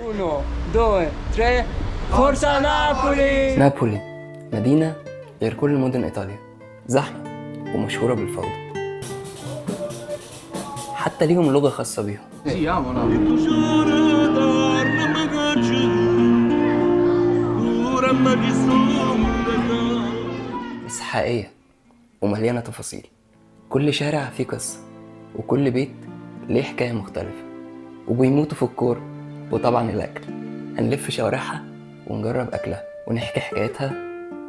1 2 3 فورسا نابولي. نابولي مدينة غير كل مدن إيطاليا، زحمة ومشهورة بالفوضى، حتى ليهم لغة خاصة بيهم. بس حقيقية ومليانة تفاصيل، كل شارع فيه قصة وكل بيت ليه حكاية مختلفة، وبيموتوا في الكورة وطبعا الأكل. هنلف شوارعها ونجرب أكلها ونحكي حكايتها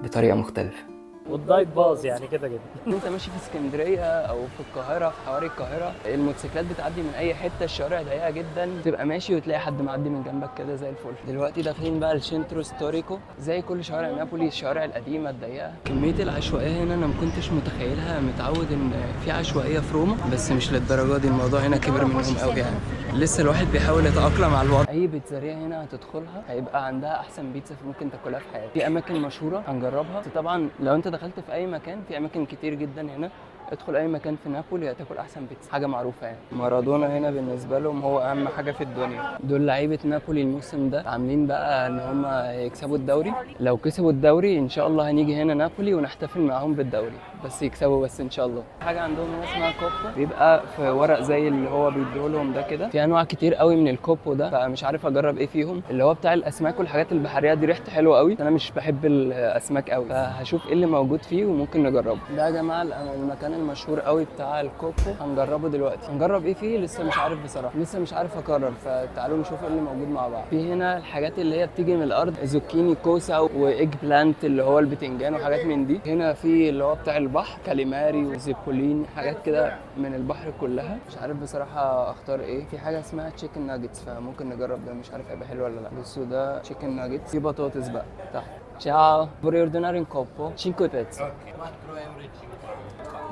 بطريقة مختلفة. والدايت باظ يعني كده كده. انت ماشي في اسكندريه او في القاهره، في حواري القاهره، الموتوسيكلات بتعدي من اي حته، الشوارع ضيقه جدا، تبقى ماشي وتلاقي حد معدي من جنبك كده زي الفل. دلوقتي داخلين بقى الشنترو ستوريكو، زي كل شوارع نابولي الشوارع القديمه الضيقه. كميه العشوائيه هنا انا ما كنتش متخيلها، متعود ان في عشوائيه في روما بس مش للدرجه دي. الموضوع هنا كبر منهم قوي يعني، لسه الواحد بيحاول يتاقلم على الوضع. اي بيتزاريه هنا هتدخلها هيبقى عندها احسن بيتزا ممكن تاكلها في حياتك. في اماكن مشهوره هنجربها، بس طبعا لو انت دخلت في اي مكان، في اماكن كتير جدا هنا، ادخل اي مكان في نابولي هتاكل احسن بيتزا، حاجه معروفه يعني. مارادونا هنا بالنسبه لهم هو اهم حاجه في الدنيا. دول لعيبه نابولي الموسم ده عاملين بقى ان هم يكسبوا الدوري. لو كسبوا الدوري ان شاء الله هنيجي هنا نابولي ونحتفل معاهم بالدوري، بس يكسبوا بس ان شاء الله. حاجه عندهم هنا اسمها كوبو، بيبقى في ورق زي اللي هو بيديهولهم ده كده. في انواع كتير قوي من الكوبو ده، فمش عارف اجرب ايه فيهم. اللي هو بتاع الاسماك والحاجات البحريه دي ريحته حلوه قوي، انا مش بحب الاسماك قوي، فهشوف ايه اللي موجود فيه وممكن نجربه. ده يا جماعه المكان المشهور قوي بتاع الكوبو، هنجربه دلوقتي. هنجرب ايه فيه لسه مش عارف بصراحه، لسه مش عارف اقرر، فتعالوا نشوف ايه اللي موجود مع بعض. في هنا الحاجات اللي هي بتيجي من الارض، زوكيني، كوسه، وايج بلانت اللي هو البتنجان وحاجات من دي. هنا في اللي هو بتاع البحر، كاليماري وزيبوليني، حاجات كده من البحر كلها. مش عارف بصراحه اختار ايه. في حاجه اسمها تشيكن ناجتس، فممكن نجرب ده، مش عارف هيبقى حلو ولا لا. بصوا ده تشيكن ناجتس، في بطاطس بقى تحت. Ciao, vorrei ordinare un coppo, 5 pezzi.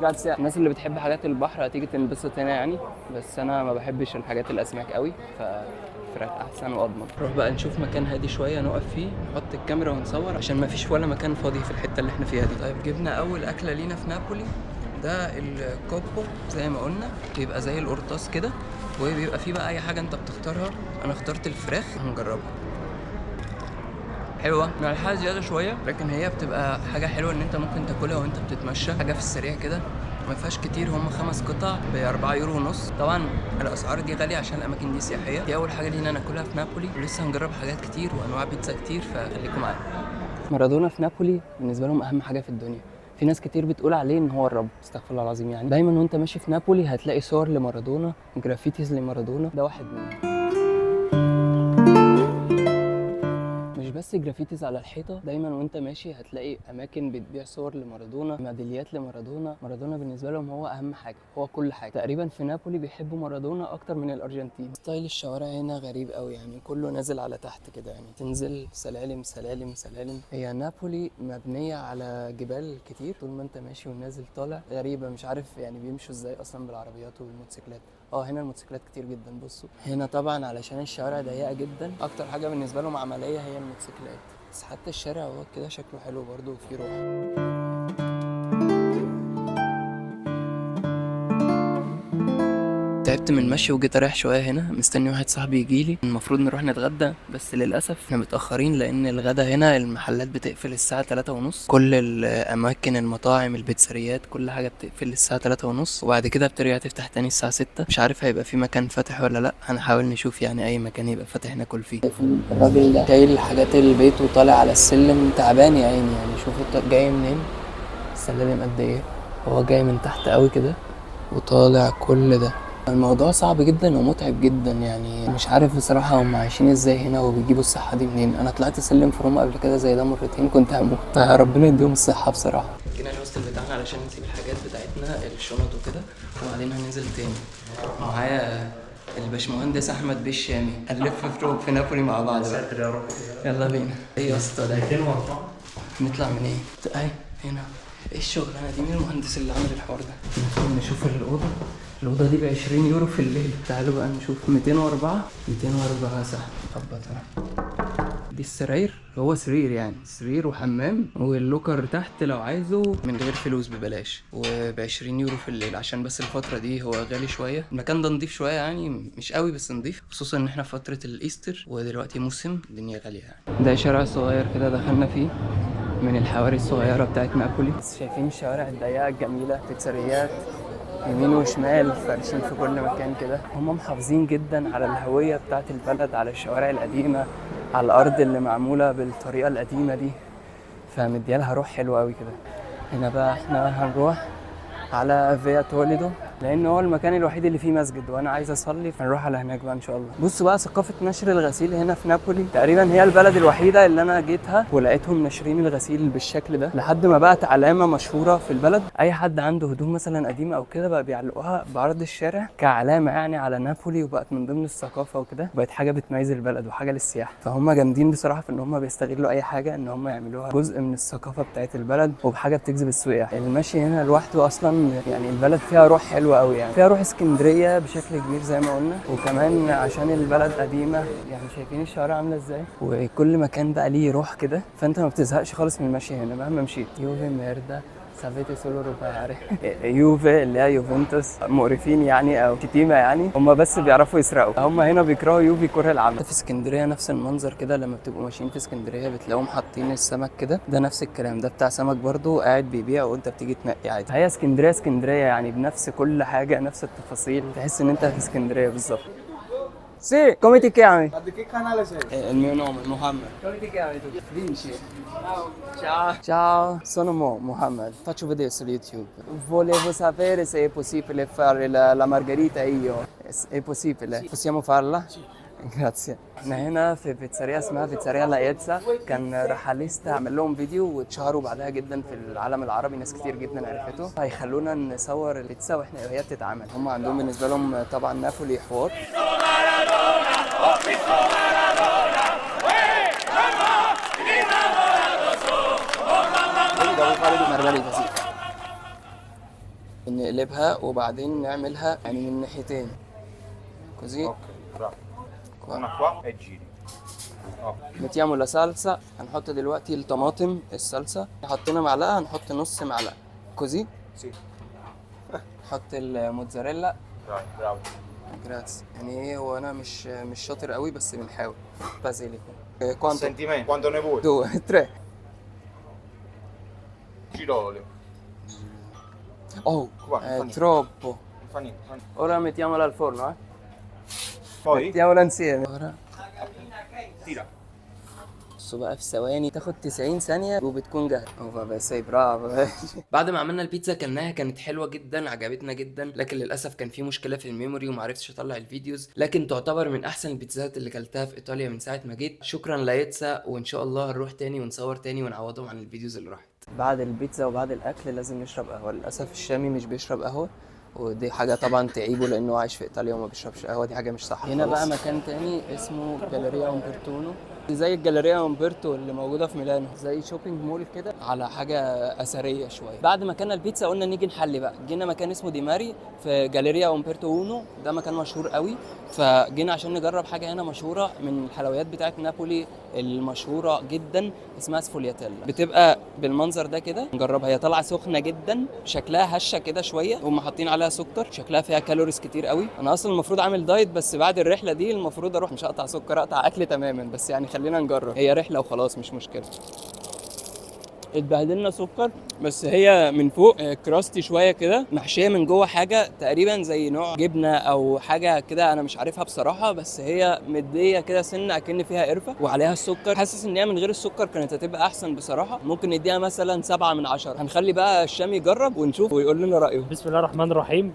جراتسيا. الناس اللي بتحب حاجات البحر هتيجي تنبسط هنا يعني، بس انا ما بحبش الحاجات الاسماك قوي، فراخ احسن واضمن. نروح بقى نشوف مكان هادي شويه نقف فيه، نحط الكاميرا ونصور عشان ما فيش ولا مكان فاضي في الحته اللي احنا فيها دي. طيب جبنا اول اكله لينا في نابولي، ده الكوبو زي ما قلنا، بيبقى زي القرطاس كده، وبيبقى فيه بقى اي حاجه انت بتختارها. انا اخترت الفراخ، هنجربها. حلوه ملحها زياده شويه، لكن هي بتبقى حاجه حلوه ان انت ممكن تاكلها وانت بتتمشى، حاجه في السريع كده، ما فيهاش كتير. هم 5 قطع ب 4 يورو ونص. طبعا الاسعار دي غاليه عشان الاماكن دي سياحيه. دي اول حاجه لينا ناكلها في نابولي، ولسه هنجرب حاجات كتير وانواع بيتزا كتير، فخليكم معانا. مارادونا في نابولي بالنسبه لهم اهم حاجه في الدنيا. في ناس كتير بتقول عليه ان هو الرب، استغفر الله العظيم يعني. دايما وانت ماشي في نابولي هتلاقي صور لمارادونا، جرافيتيز لمارادونا، ده واحد منهم. مش بس جرافيتيز على الحيطه، دايما وانت ماشي هتلاقي اماكن بتبيع صور لمارادونا، ميداليات لمارادونا. مارادونا بالنسبه لهم هو اهم حاجه، هو كل حاجه. تقريبا في نابولي بيحبوا مارادونا اكتر من الارجنتين. ستايل الشوارع هنا غريب قوي يعني، كله نازل على تحت كده يعني، تنزل سلالم سلالم سلالم. هي نابولي مبنيه على جبال كتير، طول ما انت ماشي ونازل طالع. غريبه، مش عارف يعني بيمشوا ازاي اصلا بالعربيات والموتوسيكلات. هنا الموتوسيكلات كتير جدا. بصوا هنا طبعا علشان الشوارع ضيقه جدا، اكتر حاجه بالنسبه لهم عمليه هي الموتوسيكلات، بس حتى الشارع هو كده شكله حلو برضو وفيه روح. تعبت من المشي وجيت اريح شويه هنا، مستني واحد صاحبي يجيلي. المفروض نروح نتغدى بس للاسف احنا متاخرين، لان الغدا هنا المحلات بتقفل الساعه 3:30. كل الاماكن، المطاعم، البيتزاريات، كل حاجه بتقفل الساعه 3:30، وبعد كده بترجع تفتح تاني الساعه 6. مش عارف هيبقى في مكان فاتح ولا لا، هنحاول نشوف يعني اي مكان يبقى فاتح ناكل فيه. الراجل ده شايل حاجات البيت وطالع على السلم، تعبان يا عيني يعني. شوفوا جاي منين، السلالم قد ايه، هو جاي من تحت قوي كده وطالع كل ده. الموضوع صعب جدا ومتعب جدا يعني، مش عارف بصراحة هم عايشين ازاي هنا وبيجيبوا الصحة دي منين. انا طلعت سلم في روما قبل كده زي ده مرتين، كنت هموت، فربنا يديهم الصحة بصراحة. جينا الهوستل بتاعنا علشان نسيب الحاجات بتاعتنا، الشنط وكده، وبعدين هننزل تاني. معايا الباشمهندس احمد بالشامي، هنلف في نابولي مع بعض بقى. يا رب، يلا بينا. ايه يا اسطى ده 204 نطلع من ايه؟ اهي هنا. ايه الشغلانه دي؟ مين المهندس اللي عامل الحوار ده؟ ندخل نشوف الأوضة دي ب20 يورو في الليل. تعالوا بقى نشوف. 204 204 صح. خبط. دي السراير، هو سرير يعني، سرير وحمام، واللوكر تحت لو عايزه من غير فلوس ببلاش، وب20 يورو في الليل، عشان بس الفترة دي هو غالي شوية. المكان ده نضيف شوية يعني، مش قوي بس نضيف، خصوصا ان احنا في فترة الايستر ودلوقتي موسم الدنيا غالية يعني. ده شارع صغير كده دخلنا فيه من الحواري الصغيرة بتاعت نابولي. بس شايفين الشوارع الضيقة الجميلة، بيتزاريات يمين وشمال فارشين في كل مكان كده. هم محافظين جدا على الهوية بتاعت البلد، على الشوارع القديمة، على الأرض اللي معمولة بالطريقة القديمة دي، فمديالها روح حلوة أوي كده. هنا بقى احنا هنروح على فيا توليدو، لان هو المكان الوحيد اللي فيه مسجد وانا عايز اصلي، فنروح على هناك بقى ان شاء الله. بصوا بقى ثقافه نشر الغسيل هنا في نابولي، تقريبا هي البلد الوحيده اللي انا جيتها ولقيتهم ناشرين الغسيل بالشكل ده، لحد ما بقت علامه مشهوره في البلد. اي حد عنده هدوم مثلا قديمه او كده بقى بيعلقوها بعرض الشارع كعلامه يعني على نابولي، وبقت من ضمن الثقافه وكده، بقت حاجه بتميز البلد وحاجه للسياحه. فهم جامدين بصراحه في ان هم بيستغلوا اي حاجه ان هم يعملوها جزء من الثقافه بتاعت البلد، وبحاجه بتجذب السياح. المشي هنا لوحده اصلا يعني البلد فيها روح حلوه قوي يعني، فيها روح اسكندريه بشكل كبير زي ما قلنا، وكمان عشان البلد قديمه يعني. شايفين الشوارع عامله ازاي، وكل مكان بقى ليه روح كده، فانت ما بتزهقش خالص من المشي هنا مهما مشيت. يوفي ميردا سافيتي سولو روباري يوفي اللي هي يوفنتوس مقرفين يعني او شتيمه يعني، هم بس بيعرفوا يسرقوا، هم هنا بيكرهوا يوفي كره العمى. في اسكندريه نفس المنظر كده، لما بتبقوا ماشيين في اسكندريه بتلاقوهم حاطين السمك كده، ده نفس الكلام، ده بتاع سمك برضو قاعد بيبيع وانت بتيجي تنقي عادي. هي اسكندريه اسكندريه يعني، بنفس كل حاجه، نفس التفاصيل، تحس ان انت في اسكندريه بالظبط. Sì, come ti chiami? Ma di che canale sei? Il mio nome è Mohammed. Come ti chiami tu? Vinci. Ciao. Ciao, sono Mohammed. Faccio vedere su YouTube. Volevo sapere se è possibile fare la margherita io. È possibile? Sì. Possiamo farla? Sì. Grazie. احنا هنا في بيتزاريا اسمها بيتزاريا لايتزا، كان رحاليستا عمل لهم فيديو واتشهروا بعدها جدا في العالم العربي، ناس كتير جدا عرفته. هيخلونا نصور البيتزا وهي بتتعمل. هم عندهم بالنسبه لهم طبعا نابولي حوار. نقلبها وبعدين نعملها يعني من ناحيتين così. Ok, bravo. Una qua e giri. Ok. mettiamo la salsa. هنحط دلوقتي الطماطم الصلصه، حطينا معلقه هنحط نص معلقه così. Sì. نحط الموتزاريلا. Bravo. جراتس. يعني ايه، هو انا مش شاطر قوي بس بنحاول. بازيليكو. quanto? Senti me, quanto ne vuoi? 2 3. Giro olio. Oh, Qua, è fa niente. troppo. Non fa niente, fa niente. Ora mettiamola al forno, eh. Poi mettiamola insieme. Ora tira. بصوا بقى في ثواني، تاخد 90 ثانية وبتكون جاهزة. اوه بس برافو. بعد ما عملنا البيتزا كلناها، كانت حلوة جدا عجبتنا جدا، لكن للأسف كان في مشكلة في الميموري ومعرفتش اطلع الفيديوز، لكن تعتبر من أحسن البيتزات اللي كلتها في إيطاليا من ساعة ما جيت. شكرا لايتزا، وإن شاء الله هنروح تاني ونصور تاني ونعوضهم عن الفيديوز اللي راحت. بعد البيتزا وبعد الأكل لازم نشرب قهوة. للأسف الشامي مش بيشرب قهوة، ودي حاجة طبعا تعيبه لأنه عايش في إيطاليا وما بيشربش قهوة، دي حاجة مش صح. هنا بقى مكان تاني اسمه جاليريا أومبرتونو، زي الجاليريا أومبرتو اللي موجودة في ميلانو، زي شوبينج مول كده على حاجة أثرية شوية. بعد ما كنا البيتزا قلنا نيجي نحلي بقى، جينا مكان اسمه دي ماري في جاليريا أومبرتو 1، ده مكان مشهور قوي، فجينا عشان نجرب حاجة هنا مشهورة من الحلويات بتاعت نابولي المشهورة جدا، اسمها سفولياتيلا. بتبقى بالمنظر ده كده، نجربها. هي طالعة سخنة جدا، شكلها هشة كده شوية، هم حاطين عليها سكر، شكلها فيها كالوريز كتير قوي. انا اصلا المفروض اعمل دايت، بس بعد الرحلة دي المفروض اروح مش اقطع سكر، اقطع اكل تماما، بس يعني خلينا نجرب، هي رحلة وخلاص مش مشكلة. اتبهدلنا سكر، بس هي من فوق كراستي شويه كده، محشيه من جوه حاجه تقريبا زي نوع جبنه او حاجه كده، انا مش عارفها بصراحه، بس هي مديه كده سنه اكن فيها قرفه وعليها السكر. حاسس ان هي من غير السكر كانت هتبقى احسن بصراحه، ممكن نديها مثلا 7 من 10. هنخلي بقى الشام يجرب ونشوف ويقول لنا رايه. بسم الله الرحمن الرحيم.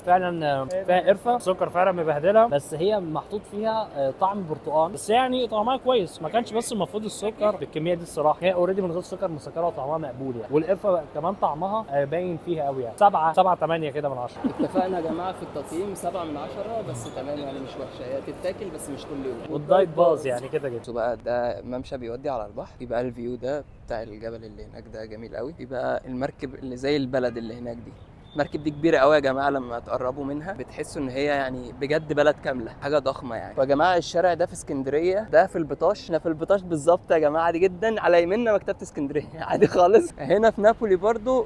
فعلا فيها قرفه، سكر فعلا مبهدله، بس هي محطوط فيها طعم برتقال، بس يعني طعمها كويس. ما كانش بس المفروض السكر بالكميه دي الصراحه، هي اوريدي من غير سكر مسكره وطعمها مقبول يعني، والقرفه كمان طعمها باين فيها قوي يعني. 7 8 كده من 10. اتفقنا يا جماعه في التقييم 7 من 10، بس تمام يعني مش وحشه، هي تتاكل بس مش كل يوم. والدايت باظ يعني كده كده. بقى ده ممشى بيودي على البحر، يبقى الفيو ده بتاع الجبل اللي هناك ده جميل قوي، يبقى المركب اللي زي البلد اللي هناك دي المركب دي كبيره قوي يا جماعه، لما تقربوا منها بتحسوا ان هي يعني بجد بلد كامله، حاجه ضخمه يعني. يا جماعه الشارع ده في اسكندريه، ده في البطاش، احنا في البطاش بالظبط يا جماعه، عادي جدا. على يميننا مكتبه اسكندريه عادي خالص. هنا في نابولي برضو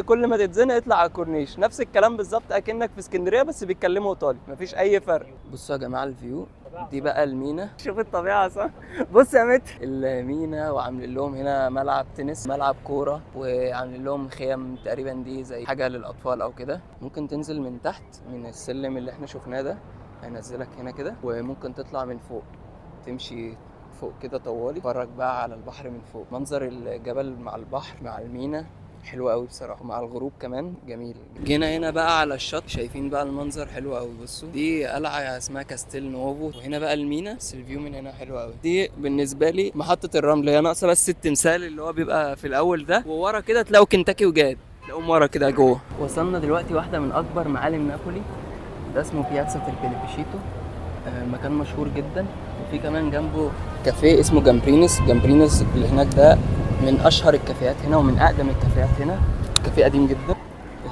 كل ما تتزنق اطلع على الكورنيش، نفس الكلام بالظبط اكنك في اسكندريه بس بيتكلموا ايطالي، مفيش اي فرق. بصوا يا جماعه الفيو، دي بقى المينا. شوف الطبيعه صح. بص يا متر المينا، وعاملين لهم هنا ملعب تنس، ملعب كوره، وعاملين لهم خيام تقريبا دي زي حاجه للاطفال او كده. ممكن تنزل من تحت من السلم اللي احنا شفناه ده، هينزلك هنا كده، وممكن تطلع من فوق تمشي فوق كده طوالي، اتفرج بقى على البحر من فوق، منظر الجبل مع البحر مع المينا حلو قوي بصراحه، مع الغروب كمان جميل. جينا هنا بقى على الشط، شايفين بقى المنظر حلو قوي. بصوا دي قلعه اسمها كاستيل نوفو، وهنا بقى المينا، بس الفيو من هنا حلو قوي. دي بالنسبه لي محطه الرمل، هي ناقصه بس التمثال اللي هو بيبقى في الاول ده، وورا كده تلاقوا كنتاكي وجاد، تلاقوهم ورا كده جوه. وصلنا دلوقتي واحده من اكبر معالم نابولي، ده اسمه بياتزا البيليبيشيتو، مكان مشهور جدا. وفي كمان جنبه كافيه اسمه جامبرينس. جامبرينس اللي هناك ده من اشهر الكافيهات هنا ومن اقدم الكافيهات هنا، كافيه قديم جدا.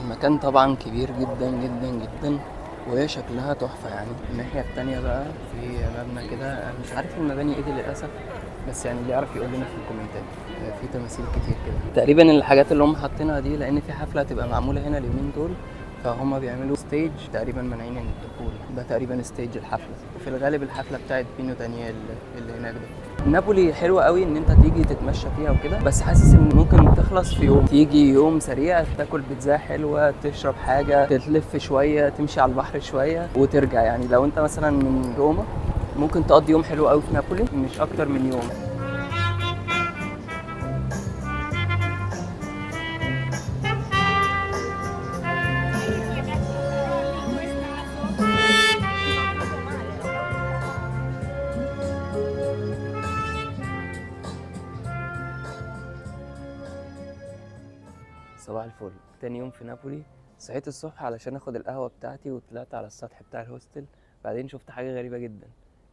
المكان طبعا كبير جدا جدا جدا، وهي شكلها تحفه يعني. الناحيه التانية بقى في مبنى كده، أنا مش عارف المباني ايه دي للاسف، بس يعني اللي يعرف يقول لنا في الكومنتات. في تماثيل كتير كده تقريبا، الحاجات اللي هم حاطينها دي لان في حفله هتبقى معموله هنا اليومين دول، فهم بيعملوا ستيج تقريبا مانعين الدخول، ده تقريبا ستيج الحفله، وفي الغالب الحفله بتاعت بينو دانيال اللي هناك ده. نابولي حلوه قوي ان انت تيجي تتمشى فيها وكده، بس حاسس ان ممكن تخلص في يوم، تيجي يوم سريع تاكل بيتزا حلوه، تشرب حاجه، تلف شويه، تمشي على البحر شويه وترجع. يعني لو انت مثلا من روما ممكن تقضي يوم حلو قوي في نابولي، مش اكتر من يوم. صباح الفل. تاني يوم في نابولي، صحيت الصبح علشان اخد القهوة بتاعتي وطلعت على السطح بتاع الهوستل. بعدين شفت حاجة غريبة جدا،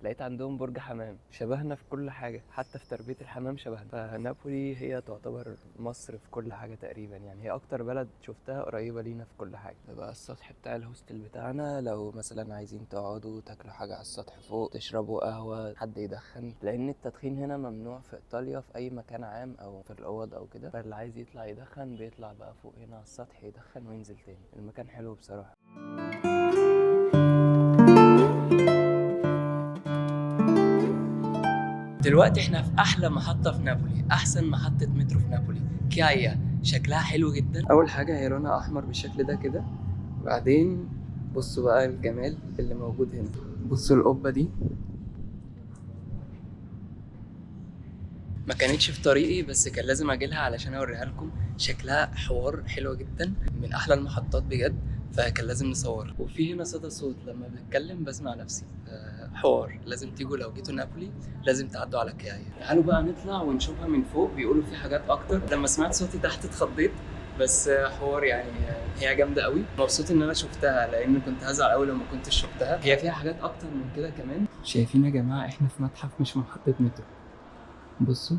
لقيت عندهم برج حمام شبهنا في كل حاجة، حتى في تربية الحمام شبهنا. فنابولي هي تعتبر مصر في كل حاجة تقريبا، يعني هي أكتر بلد شفتها قريبة لينا في كل حاجة. ده بقى السطح بتاع الهوستل بتاعنا، لو مثلا عايزين تقعدوا تاكلوا حاجة على السطح فوق، تشربوا قهوة، حد يدخن، لأن التدخين هنا ممنوع في إيطاليا في أي مكان عام أو في الأوض أو كده، فاللي عايز يطلع يدخن بيطلع بقى فوق هنا على السطح يدخن وينزل تاني. المكان حلو بصراحة. دلوقتي احنا في احلى محطة في نابولي، احسن محطة مترو في نابولي، كيايا. شكلها حلو جدا. اول حاجة هي لونها احمر بالشكل ده كده، بعدين بصوا بقى الجمال اللي موجود هنا. بصوا القبة دي ما كانتش في طريقي، بس كان لازم اجيلها علشان اوريها لكم. شكلها حوار حلو جدا، من احلى المحطات بجد، فكان لازم نصور. وفي هنا صدى صوت، لما بتكلم بسمع نفسي. حوار لازم تيجوا لو جيتوا نابولي، لازم تعدوا على كيايا. تعالوا بقى نطلع ونشوفها من فوق، بيقولوا في حاجات اكتر. لما سمعت صوتي تحت اتخضيت، بس حوار يعني. هي جامده قوي، مبسوط ان انا شفتها، لان كنت هزعل قوي لو ما كنتش شفتها. هي فيها حاجات اكتر من كده كمان. شايفين يا جماعه احنا في متحف مش محطه مترو. بصوا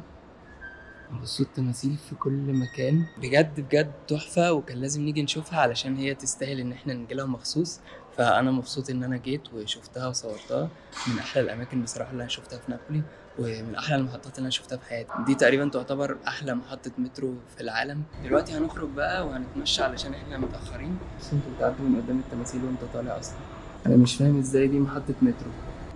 التماثيل في كل مكان، بجد بجد تحفة، وكان لازم نيجي نشوفها علشان هي تستاهل ان احنا نجيلها مخصوص. فانا مبسوط ان انا جيت وشفتها وصورتها. من احلى الاماكن بصراحة اللي انا شفتها في نابولي، ومن احلى المحطات اللي انا شفتها في حياتي. دي تقريبا تعتبر احلى محطة مترو في العالم. دلوقتي هنخرج بقى وهنتمشى علشان احنا متأخرين، بس انتوا بتعدوا من قدام التماثيل وانت طالع اصلا. انا مش فاهم ازاي دي محطة مترو،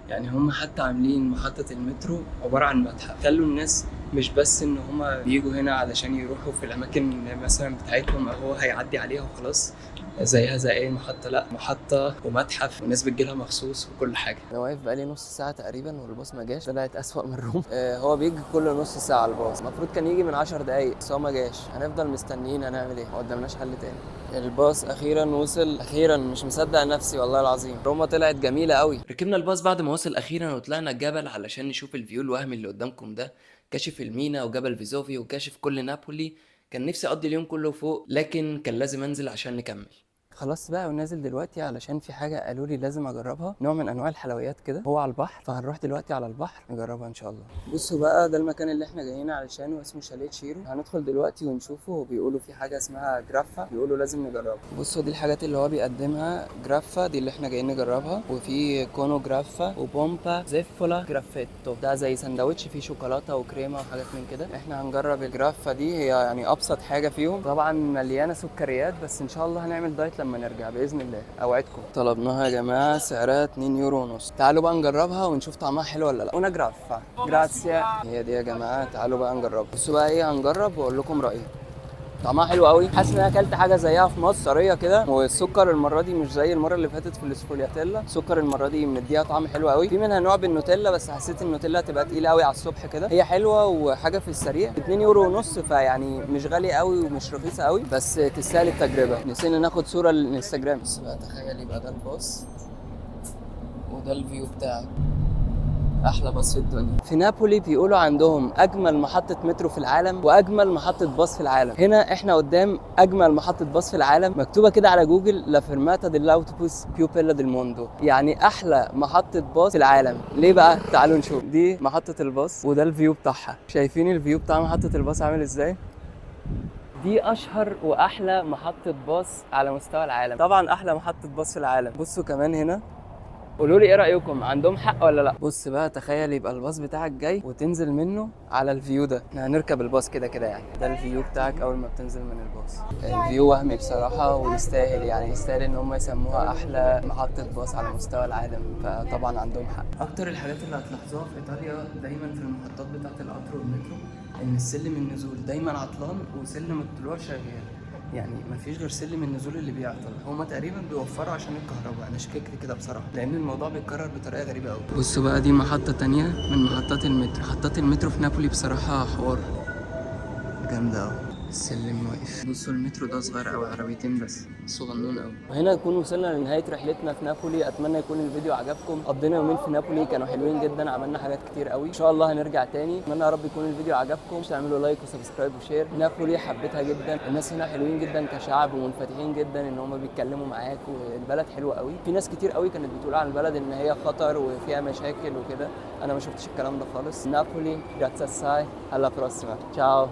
يعني هم حتى عاملين محطة المترو عبارة عن متحف. خلوا الناس مش بس ان هم بيجوا هنا علشان يروحوا في الاماكن مثلا بتاعتهم او هو هيعدي عليها وخلاص زيها زي اي محطة، لا محطة ومتحف والناس بتجيلها مخصوص وكل حاجة. انا واقف بقالي نص ساعة تقريبا والباص ما جاش، طلعت اسوأ من روم. هو بيجي كل نص ساعة الباص، المفروض كان يجي من 10 دقايق بس هو ما جاش. هنفضل مستنيين، هنعمل ايه؟ ما قدامناش حل تاني. الباص اخيرا وصل، اخيرا مش مصدق نفسي والله العظيم. روما طلعت جميلة قوي. ركبنا الباص بعد ما وصل اخيرا وطلعنا الجبل علشان نشوف الفيو الوهمي اللي قدامكم ده، كاشف المينا وجبل فيزوفي وكاشف كل نابولي. كان نفسي اقضي اليوم كله فوق، لكن كان لازم انزل عشان نكمل. خلاص بقى ونازل دلوقتي علشان في حاجه قالوا لي لازم اجربها، نوع من انواع الحلويات كده، هو على البحر، فهنروح دلوقتي على البحر نجربها ان شاء الله. بصوا بقى ده المكان اللي احنا جايين علشانه، اسمه شاليه تشيرو. هندخل دلوقتي ونشوفه، وبيقولوا في حاجه اسمها جرافا، بيقولوا لازم نجربها. بصوا دي الحاجات اللي هو بيقدمها، جرافا دي اللي احنا جايين نجربها، وفي كونو جرافا وبومبا زيفولا جرافيتو، ده زي سندوتش فيه شوكولاته وكريمه وحاجات من كده. احنا هنجرب الجرافا دي، هي يعني ابسط حاجه فيهم، طبعا مليانه سكريات، بس ان شاء الله هنعمل دايت لما نرجع باذن الله، اوعدكم. طلبناها يا جماعه، سعرها 2 يورو ونص. تعالوا بقى نجربها ونشوف طعمها حلو ولا لا. انا جرافا جراسيا، هي دي يا جماعه. تعالوا بقى نجربها. بصوا بقى ايه، هنجرب واقول لكم رايي. طعمها حلو قوي، حاسس ان انا اكلت حاجه زيها في مصر، طريه كده، والسكر المره دي مش زي المره اللي فاتت في الاسفولياتيلا. السكر المره دي مديها طعم حلو قوي. في منها نوع بالنوتيلا، بس حسيت النوتيلا تبقى تقيله قوي على الصبح كده. هي حلوه وحاجه في السريع. 2 يورو ونص، فيعني مش غالي قوي ومش رخيصه قوي، بس تستاهل التجربه. نسينا ناخد صوره للانستجرام. بس بقى تخيل يبقى ده الباص وده الفيو بتاعك، احلى باص في الدنيا. في نابولي بيقولوا عندهم اجمل محطه مترو في العالم واجمل محطه باص في العالم. هنا احنا قدام اجمل محطه باص في العالم، مكتوبه كده على جوجل لا فيرماتا ديلاوتوبوس بيو بيلا ديل موندو، يعني احلى محطه باص في العالم. ليه بقى؟ تعالوا نشوف. دي محطه الباص وده الفيو بتاعها. شايفين الفيو بتاع محطه الباص عامل ازاي؟ دي اشهر واحلى محطه باص على مستوى العالم، طبعا احلى محطه باص في العالم. بصوا كمان هنا، قولوا لي ايه رايكم، عندهم حق ولا لا؟ بص بقى تخيل يبقى الباص بتاعك جاي وتنزل منه على الفيو ده. احنا هنركب الباص كده كده يعني، ده الفيو بتاعك اول ما بتنزل من الباص. الفيو وهمي بصراحه، ويستاهل يعني، يستاهل ان هم يسموها احلى محطه باص على مستوى العالم، فطبعا عندهم حق. اكتر الحاجات اللي هتلاحظوها في ايطاليا دايما في المحطات بتاعه القطر والمترو، ان السلم النزول دايما عطلان وسلم الطلوع شغال، يعني مفيش غير سلم النزول اللي بيعطل. هما تقريبا بيوفروا عشان الكهرباء، انا شككت كده بصراحه، لان الموضوع بيتكرر بطريقه غريبه قوي. بصوا بقى دي محطه تانية من محطات المترو. محطات المترو في نابولي بصراحه حوار جامده قوي. السلم واقف. بصوا المترو ده صغير قوي، عربيتين بس، صغنون قوي. وهنا نكون وصلنا لنهايه رحلتنا في نابولي. اتمنى يكون الفيديو عجبكم. قضينا يومين في نابولي كانوا حلوين جدا، عملنا حاجات كتير قوي، ان شاء الله هنرجع تاني. اتمنى يا رب يكون الفيديو عجبكم، تعملوا لايك وسبسكرايب وشير. نابولي حبيتها جدا، الناس هنا حلوين جدا كشعب ومنفتحين جدا، ان هم بيتكلموا معاك، والبلد حلوه قوي. في ناس كتير قوي كانت بتقول عن البلد ان هي خطر وفيها مشاكل وكده، انا ما شفتش الكلام ده خالص. نابولي جراتسا ساي، alla prossima. Ciao.